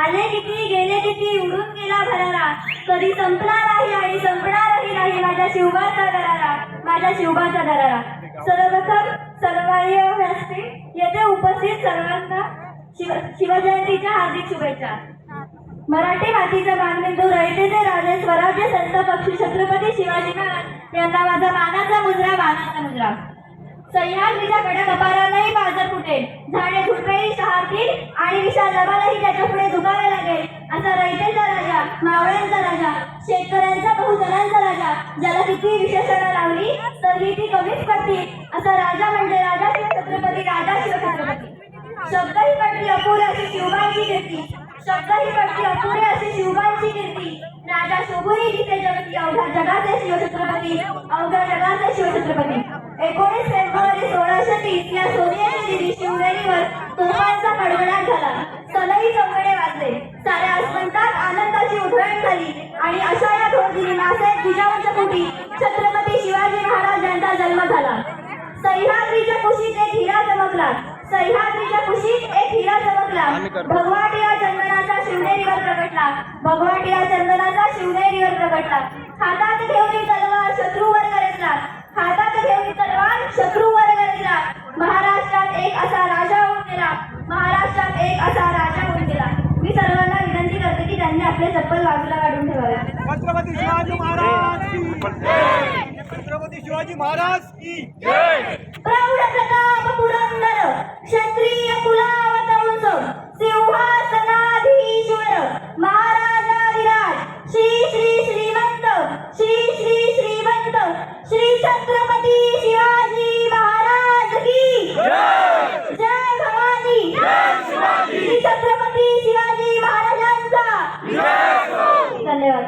आले किती गेले किती उडून गेला भरारा, कधी संपला नाही आणि संपणारही नाही माझ्या शिवबाचा दरारा, माझ्या शिवबाचा दरारा. सर्वप्रथम सर्वाय व्यासपीठ येथे उपस्थित सर्वांना शिवजयंतीच्या हार्दिक शुभेच्छा. मराठी मातीचा बाणबिंदू रयतेचे राजे स्वराज्य संत पक्षी छत्रपती शिवाजी महाराज यांना माझा मानाचा मुजरा, मानाचा मुजरा. सह्याद्रीच्या कडाकपारांनाही बाजार फुटेल, झाडे झुडपेही शहारतील आणि विशाल लबानही त्याच्या पुढे झुकावे लागेल, असा रयतेचा राजा, मावळ्यांचा राजा, शेतकऱ्यांचा बहुजनांचा राजा, ज्याला किती विशेषणं लावली तरी ती कमीच पडतील असा राजा म्हणजे राजा शिवछत्रपती, राजा शिवछत्रपती. शब्दही पडली अपुरे अशी शिवबांची कीर्ती, शब्दही पडली अपुरे अशी शिवबांची कीर्ती. राजा शोभूही दिसे जगती, अवघ्या जगाचे शिवछत्रपती, अवघ्या जगाचे शिवछत्रपती. 19 फेब्रुवारी 1630 या सोन्याच्या दिनी शिवनेरीवर तोफांचा कडकडाट झाला, सलई चौघडे वाजले, साऱ्या आसमंतात आनंदाची उधळण झाली आणि अशा या थोर दिनी नासाहेब जिजाऊंच्या पोटी छत्रपती शिवाजी महाराज यांचा जन्म झाला. सह्याद्रीच्या कुशीत एक हिरा चमकला, सह्याद्रीच्या कुशीत एक हिरा चमकला, भगवान या चंदनाचा शिवनेरीवर प्रगटला, भगवान या चंदनाचा शिवनेरीवर प्रगटला. हातात घेऊन तलवार शत्रूवर गरजला, हातात घेऊन तलवार शत्रूवर गरजला. महाराष्ट्रात एक असा राजा होऊन गेला, महाराष्ट्रात एक असा राजा होऊन गेला. मी सर्वांना विनंती करते की त्यांनी आपले चप्पल बाजूला काढून ठेवावे. छत्रपती शिवाजी महाराज की जय. छत्रपती शिवाजी महाराज की जय. प्रौढ प्रताप पुरंदर क्षत्रिय कुलावत उंच सिंहासनाधीश्वर महाराजाधिराज श्री श्री श्रीमंत श्री श्री श्रीमंत श्री छत्रपती शिवाजी महाराज की जय. जय भवानी, जय शिवाजी. श्री छत्रपती शिवाजी महाराजांचा धन्यवाद.